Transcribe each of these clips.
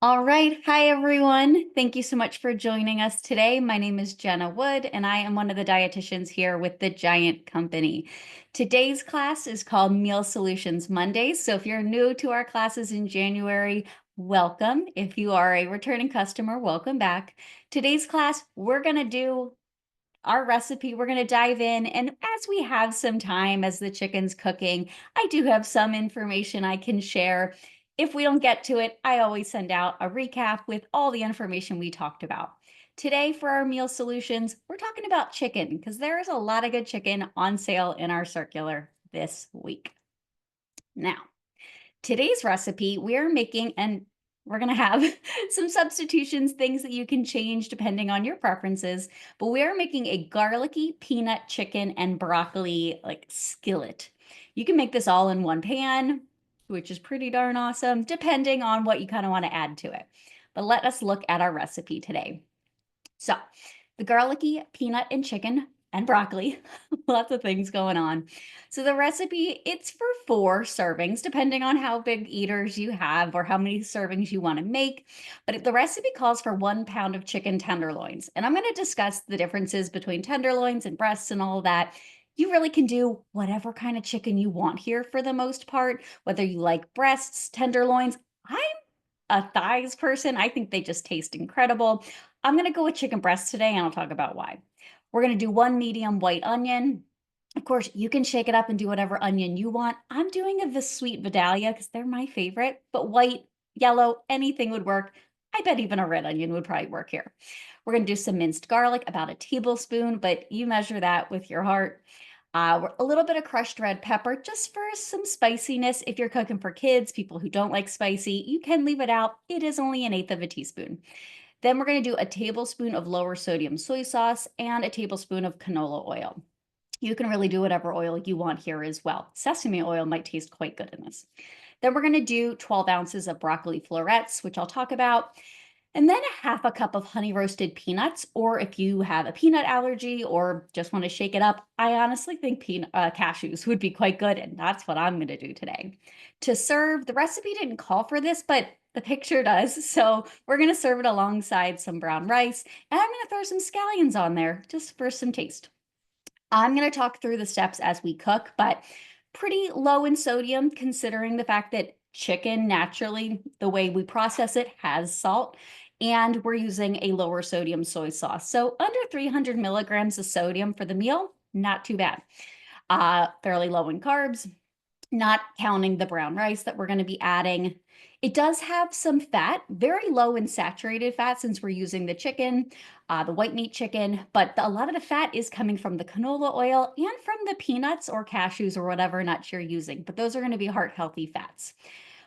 All right. Hi, everyone. Thank you so much for joining us today. My name is Jenna Wood, and I am one of the dietitians here with the Giant Company. Today's class is called Meal Solutions Mondays. So if you're new to our classes in January, welcome. If you are a returning customer, welcome back. Today's class, we're going to do our recipe. We're going to dive in. And as we have some time, as the chicken's cooking, I do have some information I can share. If we don't get to it, I always send out a recap with all the information we talked about. Today, for our meal solutions, we're talking about chicken because there is a lot of good chicken on sale in our circular this week. Now, today's recipe, we're making, and we're going to have some substitutions, things that you can change depending on your preferences, but we are making a garlicky peanut chicken and broccoli skillet. You can make this all in one pan, which is pretty darn awesome, depending on what you kind of want to add to it. But let us look at our recipe today. So the garlicky peanut and chicken and broccoli, lots of things going on. So the recipe, it's for 4 servings, depending on how big eaters you have or how many servings you want to make. But the recipe calls for 1 pound of chicken tenderloins. And I'm going to discuss the differences between tenderloins and breasts and all that. You really can do whatever kind of chicken you want here for the most part, whether you like breasts, tenderloins. I'm a thighs person. I think they just taste incredible. I'm going to go with chicken breast today, and I'll talk about why. We're going to do 1 medium white onion. Of course, you can shake it up and do whatever onion you want. I'm doing a sweet Vidalia because they're my favorite, but white, yellow, anything would work. I bet even a red onion would probably work here. We're going to do some minced garlic, about a tablespoon, but you measure that with your heart. A little bit of crushed red pepper just for some spiciness. If you're cooking for kids, people who don't like spicy, you can leave it out. It is only 1/8 of a teaspoon. Then we're going to do a tablespoon of lower sodium soy sauce and a tablespoon of canola oil. You can really do whatever oil you want here as well. Sesame oil might taste quite good in this. Then we're going to do 12 ounces of broccoli florets, which I'll talk about. And then a 1/2 cup of honey roasted peanuts, or if you have a peanut allergy or just want to shake it up, I honestly think cashews would be quite good, and that's what I'm going to do today. To serve, the recipe didn't call for this, but the picture does, so we're going to serve it alongside some brown rice, and I'm going to throw some scallions on there just for some taste. I'm going to talk through the steps as we cook, but pretty low in sodium considering the fact that chicken naturally, the way we process it, has salt, and we're using a lower sodium soy sauce. So under 300 milligrams of sodium for the meal, not too bad. Fairly low in carbs, not counting the brown rice that we're going to be adding. It does have some fat, very low in saturated fat since we're using the chicken, the white meat chicken, but a lot of the fat is coming from the canola oil and from the peanuts or cashews or whatever nuts you're using, but those are going to be heart-healthy fats.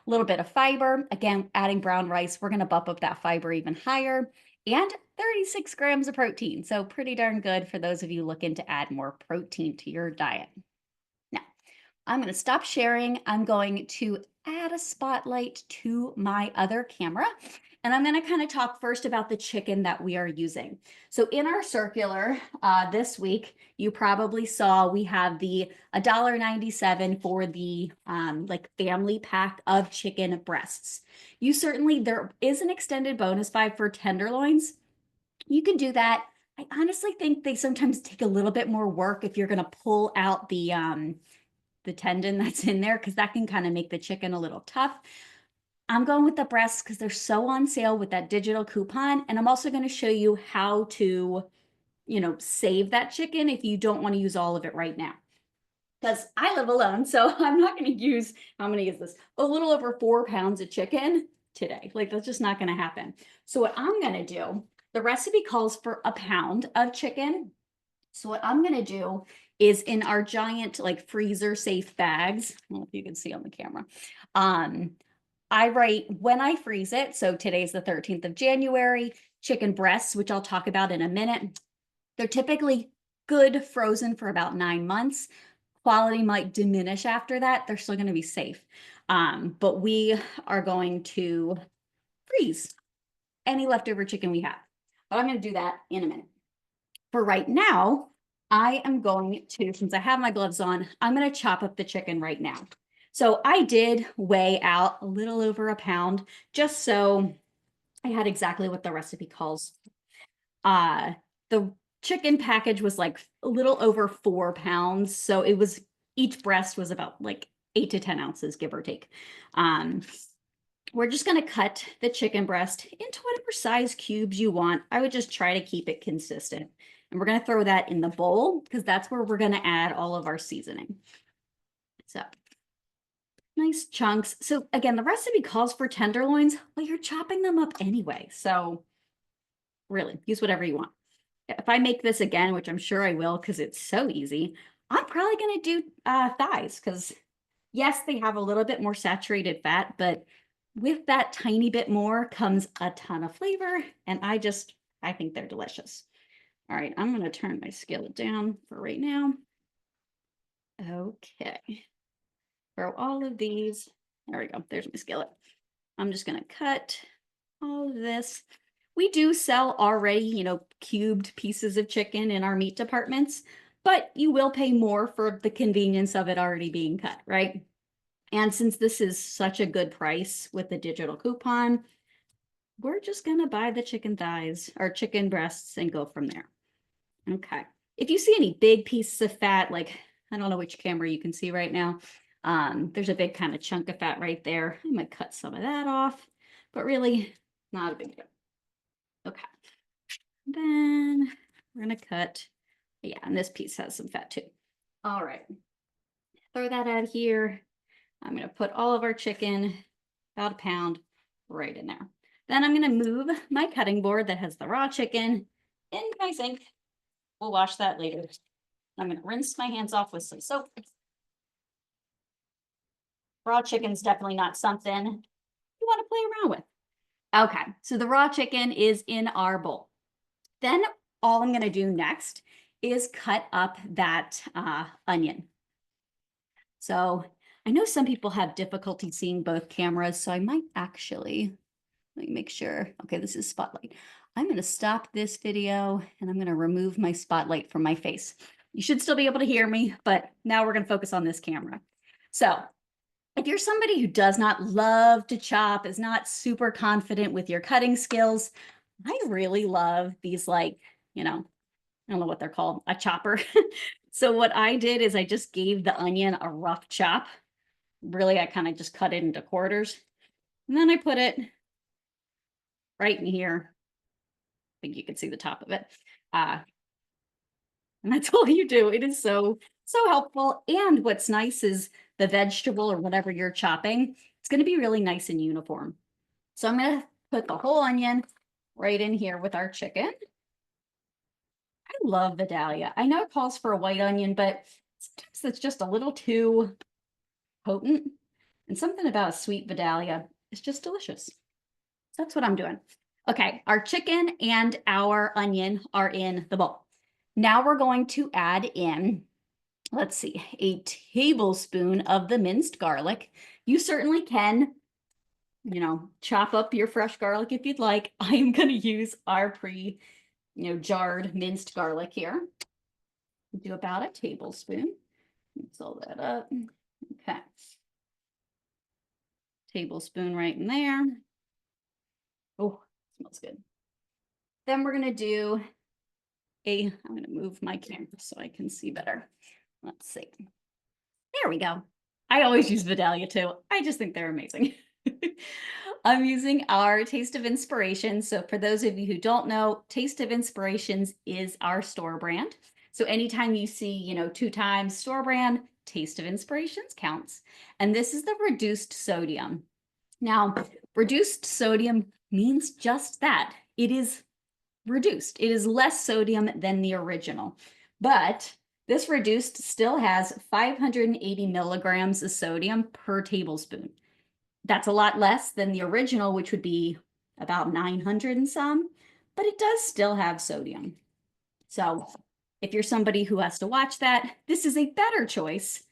A little bit of fiber, again, adding brown rice, we're going to bump up that fiber even higher, and 36 grams of protein, so pretty darn good for those of you looking to add more protein to your diet. I'm going to stop sharing. I'm going to add a spotlight to my other camera. And I'm going to kind of talk first about the chicken that we are using. So in our circular this week, you probably saw we have the $1.97 for the family pack of chicken breasts. There is an extended bonus buy for tenderloins. You can do that. I honestly think they sometimes take a little bit more work if you're going to pull out the tendon that's in there because that can kind of make the chicken a little tough. I'm going with the breasts because they're so on sale with that digital coupon. And I'm also going to show you how to, save that chicken if you don't want to use all of it right now. Because I live alone, so I'm not going to use, how many is this? A little over 4 pounds of chicken today. That's just not going to happen. So what I'm going to do, the recipe calls for 1 pound of chicken. So what I'm going to do is in our giant freezer safe bags, I don't know if you can see on the camera. I write when I freeze it. So today's the 13th of January, chicken breasts, which I'll talk about in a minute. They're typically good frozen for about 9 months. Quality might diminish after that. They're still going to be safe. But we are going to freeze any leftover chicken we have. But I'm going to do that in a minute. For right now, I am going to, since I have my gloves on, I'm going to chop up the chicken right now. So I did weigh out a little over 1 pound, just so I had exactly what the recipe calls. The chicken package was like a little over 4 pounds. So it was, each breast was about like 8 to 10 ounces, give or take. Um, we're just going to cut the chicken breast into whatever size cubes you want. I would just try to keep it consistent. And we're going to throw that in the bowl because that's where we're going to add all of our seasoning. So nice chunks. So again, the recipe calls for tenderloins, but you're chopping them up anyway. So really, use whatever you want. If I make this again, which I'm sure I will because it's so easy, I'm probably going to do thighs because yes, they have a little bit more saturated fat, but with that tiny bit more comes a ton of flavor. And I think they're delicious. All right, I'm going to turn my skillet down for right now. Okay. Throw all of these. There we go. There's my skillet. I'm just going to cut all of this. We do sell already, cubed pieces of chicken in our meat departments, but you will pay more for the convenience of it already being cut, right? And since this is such a good price with the digital coupon, we're just going to buy the chicken thighs or chicken breasts and go from there. Okay. If you see any big pieces of fat, like I don't know which camera you can see right now, there's a big kind of chunk of fat right there. I'm going to cut some of that off, but really not a big deal. Okay. Then we're going to cut, yeah, and this piece has some fat too. All right. Throw that out here. I'm going to put all of our chicken, about a pound, right in there. Then I'm going to move my cutting board that has the raw chicken in my sink. We'll wash that later. I'm going to rinse my hands off with some soap. Raw chicken's definitely not something you want to play around with. Okay, so the raw chicken is in our bowl. Then all I'm going to do next is cut up that onion. So I know some people have difficulty seeing both cameras, so I might actually, let me make sure. Okay, this is spotlight. I'm going to stop this video and I'm going to remove my spotlight from my face. You should still be able to hear me, but now we're going to focus on this camera. So if you're somebody who does not love to chop, is not super confident with your cutting skills, I really love these, like, I don't know what they're called, a chopper. So what I did is I just gave the onion a rough chop. Really, I kind of just cut it into quarters. And then I put it right in here. I think you can see the top of it. And that's all you do. It is so helpful. And what's nice is the vegetable or whatever you're chopping, it's going to be really nice and uniform. So I'm going to put the whole onion right in here with our chicken. I love Vidalia. I know it calls for a white onion, but sometimes it's just a little too potent. And something about a sweet Vidalia is just delicious. So that's what I'm doing. Okay, our chicken and our onion are in the bowl. Now we're going to add in, let's see, a tablespoon of the minced garlic. You certainly can, chop up your fresh garlic if you'd like. I am going to use our jarred minced garlic here. Do about a tablespoon. Mix all that up. Okay. Tablespoon right in there. Oh, smells good. Then we're going to do I'm going to move my camera so I can see better. Let's see. There we go. I always use Vidalia too. I just think they're amazing. I'm using our Taste of Inspiration. So for those of you who don't know, Taste of Inspirations is our store brand. So anytime you see, 2 times store brand, Taste of Inspirations counts. And this is the reduced sodium. Now, reduced sodium means just that. It is reduced. It is less sodium than the original, but this reduced still has 580 milligrams of sodium per tablespoon. That's a lot less than the original, which would be about 900 and some, but it does still have sodium. So if you're somebody who has to watch that, this is a better choice,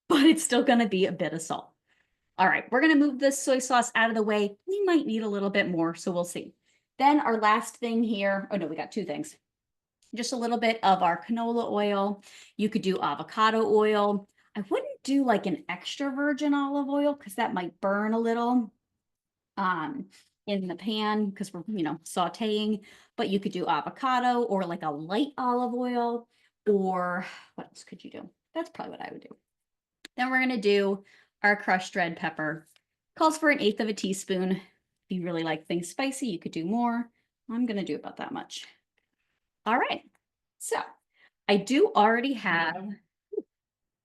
but it's still going to be a bit of salt. All right, we're going to move this soy sauce out of the way. We might need a little bit more, so we'll see. Then our last thing here, oh no, we got 2 things. Just a little bit of our canola oil. You could do avocado oil. I wouldn't do like an extra virgin olive oil because that might burn a little. in the pan because we're, sauteing, but you could do avocado or like a light olive oil, or what else could you do? That's probably what I would do. Then we're gonna do our crushed red pepper. Calls for 1/8 of a teaspoon. If you really like things spicy, you could do more. I'm gonna do about that much. All right, so I do already have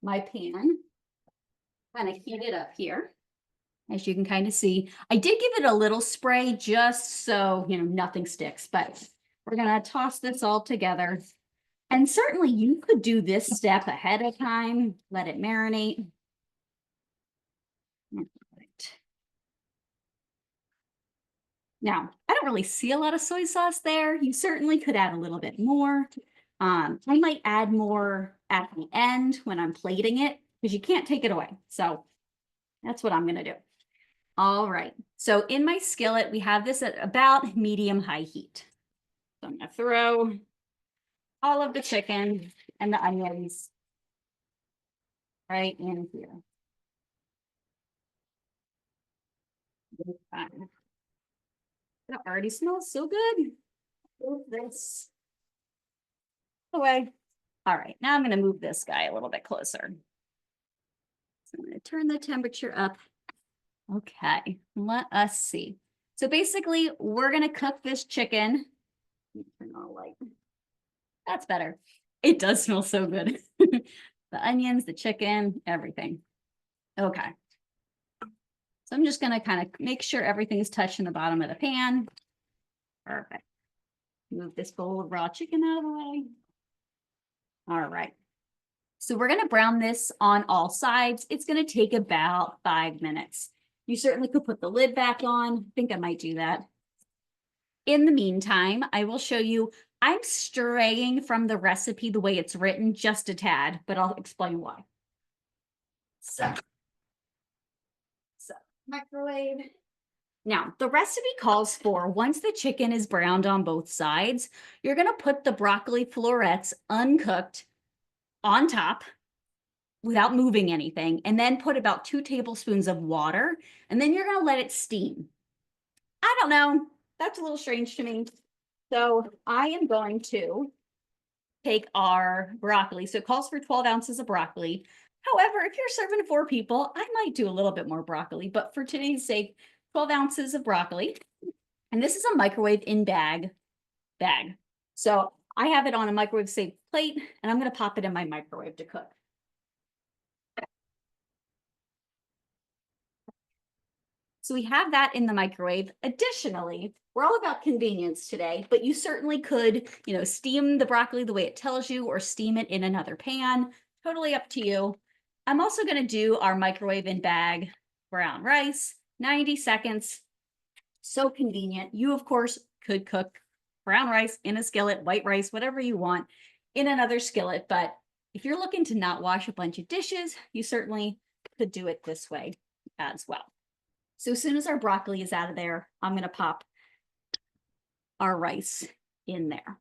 my pan kind of heated up here. As you can kind of see, I did give it a little spray just so, nothing sticks, but we're gonna toss this all together. And certainly you could do this step ahead of time, let it marinate. Right. Now, I don't really see a lot of soy sauce there. You certainly could add a little bit more. I might add more at the end when I'm plating it because you can't take it away. So that's what I'm gonna do. All right, so in my skillet, we have this at about medium-high heat. So I'm gonna throw all of the chicken and the onions right in here. That already smells so good. Move this away. All right, now I'm gonna move this guy a little bit closer. So I'm gonna turn the temperature up. Okay, let us see. So basically, we're gonna cook this chicken. Turn on the light. That's better. It does smell so good. The onions, the chicken, everything. Okay. So I'm just gonna kind of make sure everything is touching the bottom of the pan. Perfect. Move this bowl of raw chicken out of the way. All right. So we're gonna brown this on all sides. It's gonna take about 5 minutes. You certainly could put the lid back on. I think I might do that. In the meantime, I will show you, I'm straying from the recipe the way it's written just a tad, but I'll explain why. So microwave. Now, the recipe calls for, once the chicken is browned on both sides, you're gonna put the broccoli florets uncooked on top without moving anything, and then put about 2 tablespoons of water, and then you're gonna let it steam. I don't know, that's a little strange to me. So I am going to take our broccoli. So it calls for 12 ounces of broccoli. However, if you're serving 4 people, I might do a little bit more broccoli, but for today's sake, 12 ounces of broccoli. And this is a microwave in bag. So I have it on a microwave safe plate, and I'm gonna pop it in my microwave to cook. So we have that in the microwave. Additionally, we're all about convenience today, but you certainly could, steam the broccoli the way it tells you, or steam it in another pan. Totally up to you. I'm also going to do our microwave in bag brown rice, 90 seconds. So convenient. You, of course, could cook brown rice in a skillet, white rice, whatever you want, in another skillet. But if you're looking to not wash a bunch of dishes, you certainly could do it this way as well. So as soon as our broccoli is out of there, I'm going to pop our rice in there.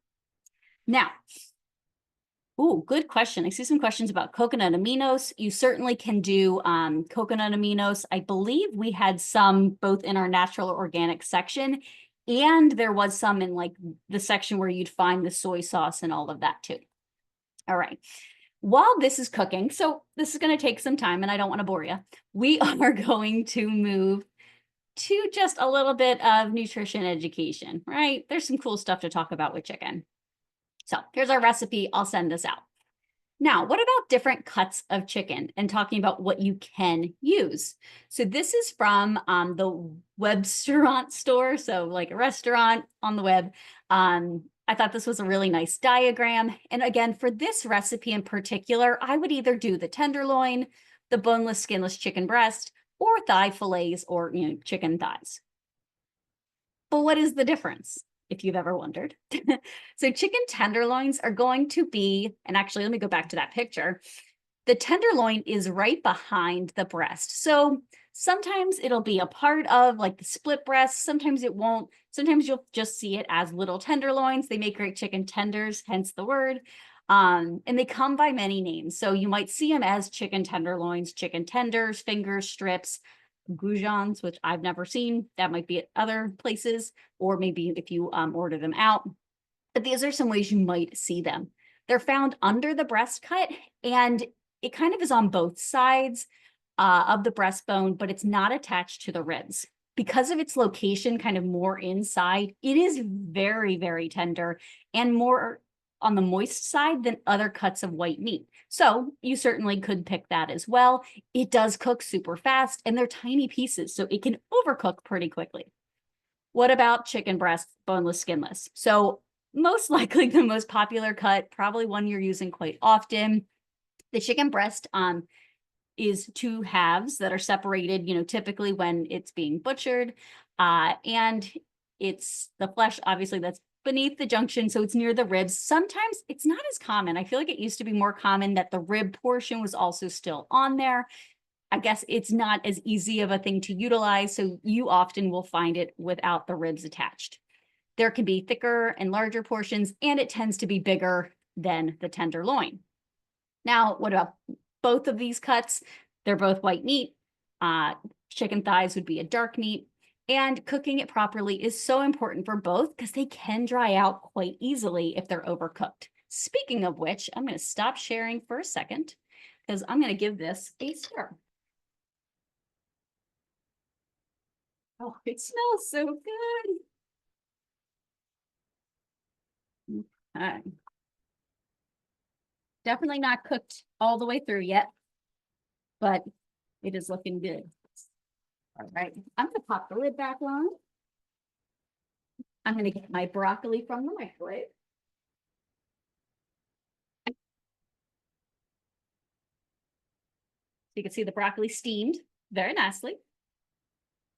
Now, good question. I see some questions about coconut aminos. You certainly can do coconut aminos. I believe we had some both in our natural or organic section, and there was some in like the section where you'd find the soy sauce and all of that too. All right. While this is cooking, so this is going to take some time and I don't want to bore you, we are going to move to just a little bit of nutrition education, right? There's some cool stuff to talk about with chicken. So here's our recipe. I'll send this out. Now, what about different cuts of chicken and talking about what you can use? So this is from the Webstaurant store, so like a restaurant on the web. I thought this was a really nice diagram. And again, for this recipe in particular, I would either do the tenderloin, the boneless, skinless chicken breast, or thigh fillets, or chicken thighs. But what is the difference, if you've ever wondered? So chicken tenderloins are going to be, and actually let me go back to that picture. The tenderloin is right behind the breast. So sometimes it'll be a part of like the split breast. Sometimes it won't. Sometimes you'll just see it as little tenderloins. They make great chicken tenders, hence the word. And they come by many names. So you might see them as chicken tenderloins, chicken tenders, fingers, strips. goujons, which I've never seen. That might be at other places, or maybe if you order them out. But these are some ways you might see them. They're found under the breast cut, and it kind of is on both sides of the breastbone, but it's not attached to the ribs. Because of its location kind of more inside, it is very, very tender and more on the moist side than other cuts of white meat. So you certainly could pick that as well. It does cook super fast, and they're tiny pieces, so it can overcook pretty quickly. What about chicken breast, boneless, skinless? So most likely the most popular cut, probably one you're using quite often. The chicken breast is two halves that are separated, typically when it's being butchered. And it's the flesh, obviously, that's beneath the junction, so it's near the ribs. Sometimes it's not as common. I feel like it used to be more common that the rib portion was also still on there. I guess it's not as easy of a thing to utilize, so you often will find it without the ribs attached. There can be thicker and larger portions, and it tends to be bigger than the tenderloin. Now, what about both of these cuts? They're both white meat. Chicken thighs would be a dark meat. And cooking it properly is so important for both because they can dry out quite easily if they're overcooked. Speaking of which, I'm going to stop sharing for a second because I'm going to give this a stir. Oh, it smells so good. Okay. Definitely not cooked all the way through yet, but it is looking good. All right, I'm going to pop the lid back on. I'm going to get my broccoli from the microwave. You can see the broccoli steamed very nicely.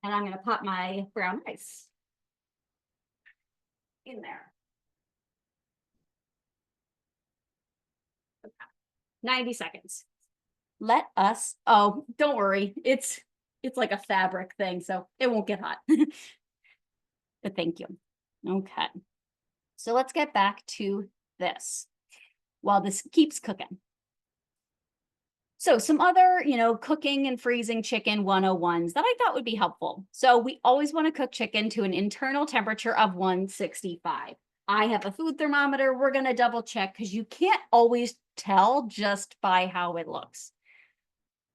And I'm going to pop my brown rice in there. Okay. 90 seconds. Let us, oh, don't worry. It's like a fabric thing, so it won't get hot. But thank you. Okay. So let's get back to this while this keeps cooking. So some other, cooking and freezing chicken 101s that I thought would be helpful. So we always want to cook chicken to an internal temperature of 165. I have a food thermometer. We're going to double check because you can't always tell just by how it looks.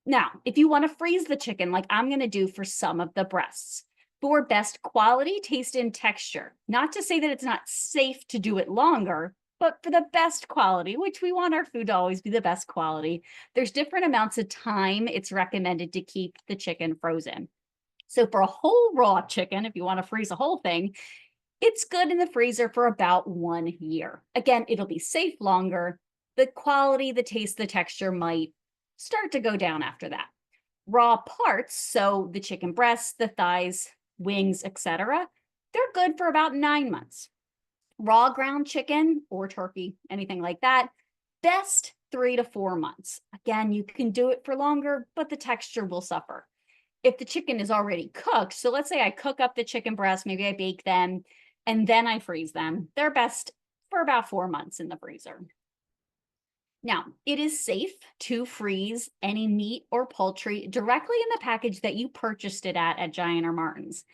Now, if you want to freeze the chicken like I'm going to do for some of the breasts, for best quality, taste, and texture, not to say that it's not safe to do it longer, but for the best quality, which we want our food to always be the best quality, there's different amounts of time it's recommended to keep the chicken frozen. So for a whole raw chicken, if you want to freeze a whole thing, it's good in the freezer for about 1 year. Again, it'll be safe longer. The quality, the taste, the texture might start to go down after that. Raw parts, so the chicken breasts, the thighs, wings, etc., they're good for about 9 months. Raw ground chicken or turkey, anything like that, best 3 to 4 months. Again, you can do it for longer, but the texture will suffer. If the chicken is already cooked, so let's say I cook up the chicken breast, maybe I bake them, and then I freeze them, they're best for about 4 months in the freezer. Now, it is safe to freeze any meat or poultry directly in the package that you purchased it at Giant or Martin's.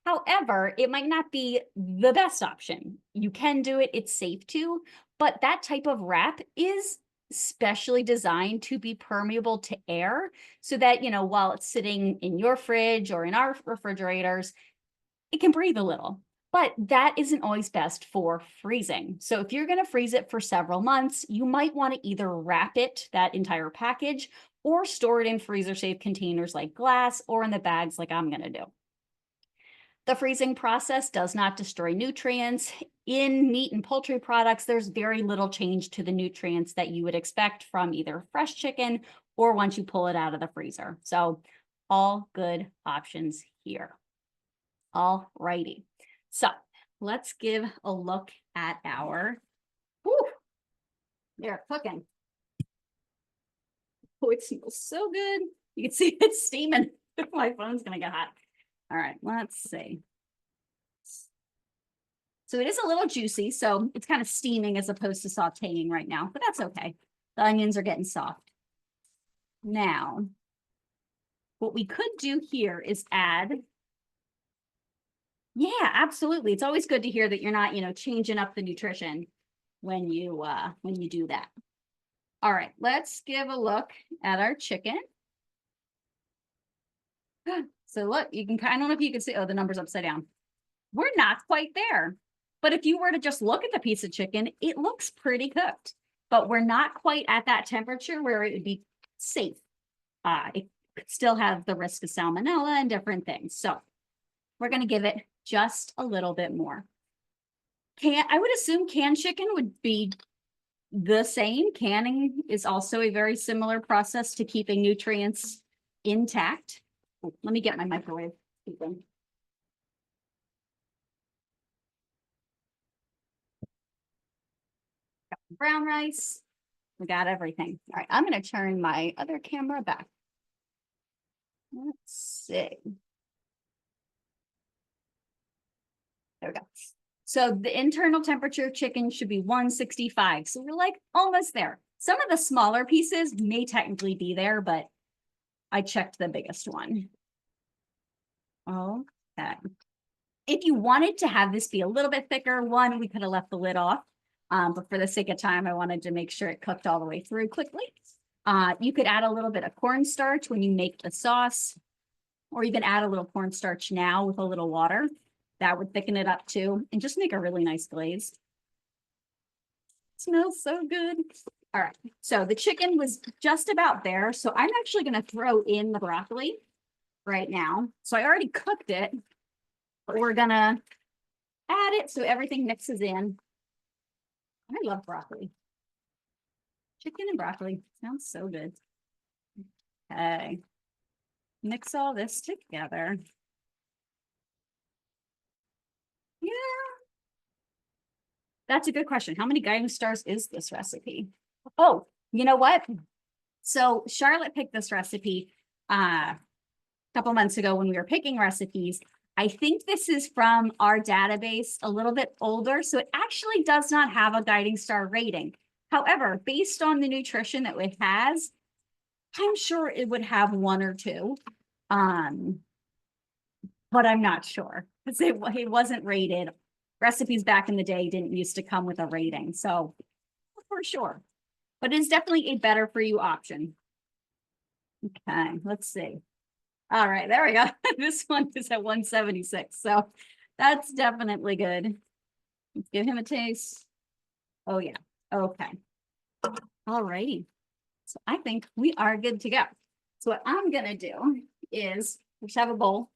However, it might not be the best option. You can do it, it's safe to, but that type of wrap is specially designed to be permeable to air so that, while it's sitting in your fridge or in our refrigerators, it can breathe a little. But that isn't always best for freezing. So if you're going to freeze it for several months, you might want to either wrap it, that entire package, or store it in freezer-safe containers like glass or in the bags like I'm going to do. The freezing process does not destroy nutrients. In meat and poultry products, there's very little change to the nutrients that you would expect from either fresh chicken or once you pull it out of the freezer. So all good options here. All righty. So let's give a look at our, they're cooking. Oh, it smells so good. You can see it's steaming. My phone's gonna get hot. All right, let's see. So it is a little juicy, so it's kind of steaming as opposed to sauteing right now, but that's okay. The onions are getting soft. Now, what we could do here is add. Yeah, absolutely. It's always good to hear that you're not, changing up the nutrition when you do that. All right, let's give a look at our chicken. So look, you can, I don't know if you can see, oh, the number's upside down. We're not quite there. But if you were to just look at the piece of chicken, it looks pretty cooked, but we're not quite at that temperature where it would be safe. It could still have the risk of salmonella and different things. So we're going to give it just a little bit more. I would assume canned chicken would be the same. Canning is also a very similar process to keeping nutrients intact. Oh, let me get my microwave. Brown rice. We got everything. All right, I'm going to turn my other camera back. Let's see. There we go. So the internal temperature of chicken should be 165. So we're like almost there. Some of the smaller pieces may technically be there, but I checked the biggest one. Okay. If you wanted to have this be a little bit thicker, we could have left the lid off. But for the sake of time, I wanted to make sure it cooked all the way through quickly. You could add a little bit of cornstarch when you make the sauce, or you can add a little cornstarch now with a little water. That would thicken it up too, and just make a really nice glaze. It smells so good. All right, so the chicken was just about there. So I'm actually going to throw in the broccoli right now. So I already cooked it, but we're going to add it so everything mixes in. I love broccoli. Chicken and broccoli sounds so good. Okay. Mix all this together. Yeah. That's a good question. How many guidance stars is this recipe? Oh, you know what? So Charlotte picked this recipe a couple months ago when we were picking recipes. I think this is from our database, a little bit older, so it actually does not have a guiding star rating. However, based on the nutrition that it has, I'm sure it would have 1 or 2. But I'm not sure because it wasn't rated. Recipes back in the day didn't used to come with a rating, so for sure. But it's definitely a better for you option. Okay, let's see. All right, there we go. This one is at 176, so that's definitely good. Let's give him a taste. Oh yeah, okay. All righty. So I think we are good to go. So what I'm gonna do is just have a bowl.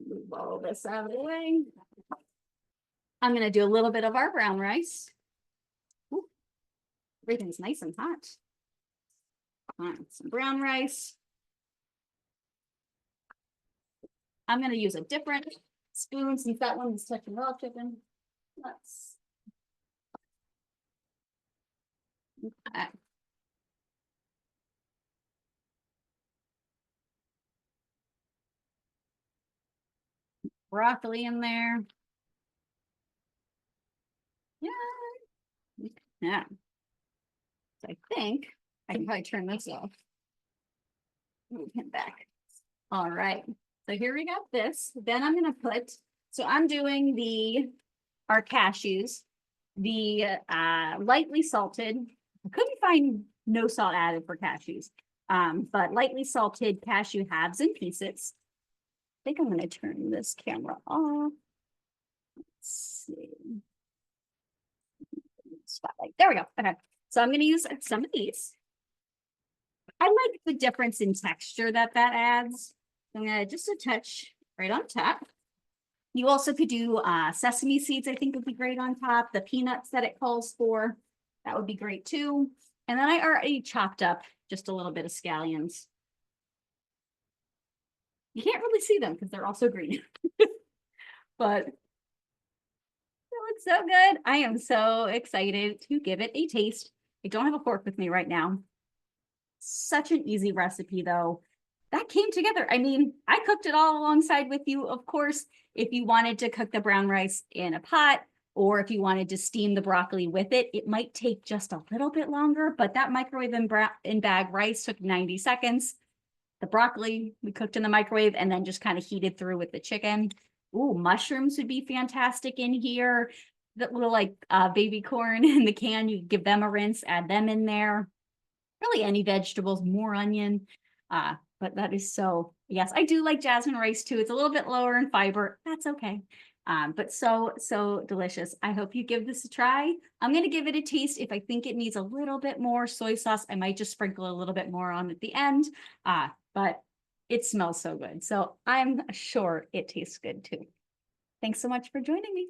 Move all this out of the way. I'm gonna do a little bit of our brown rice. Ooh, everything's nice and hot. All right, some brown rice. I'm going to use a different spoon since that one is touching raw chicken. Let's. Okay. Broccoli in there. Yeah. Yeah. So I think I can probably turn this off. Move him back. All right. So here we got this. Then I'm going to put, so I'm doing our cashews, the lightly salted. I couldn't find no salt added for cashews, but lightly salted cashew halves and pieces. I think I'm going to turn this camera off. Let's see. Spotlight. There we go. Okay. So I'm going to use some of these. I like the difference in texture that adds. I'm going to just a touch right on top. You also could do sesame seeds, I think would be great on top. The peanuts that it calls for, that would be great too. And then I already chopped up just a little bit of scallions. You can't really see them because they're also green. But it looks so good. I am so excited to give it a taste. I don't have a fork with me right now. Such an easy recipe though. That came together. I mean, I cooked it all alongside with you. Of course, if you wanted to cook the brown rice in a pot, or if you wanted to steam the broccoli with it, it might take just a little bit longer, but that microwave and bag rice took 90 seconds. The broccoli we cooked in the microwave and then just kind of heated through with the chicken. Ooh, mushrooms would be fantastic in here. That little like baby corn in the can, you give them a rinse, add them in there. Really any vegetables, more onion. But that is so, yes, I do like jasmine rice too. It's a little bit lower in fiber. That's okay. But so delicious. I hope you give this a try. I'm going to give it a taste. If I think it needs a little bit more soy sauce, I might just sprinkle a little bit more on at the end. But it smells so good. So I'm sure it tastes good too. Thanks so much for joining me.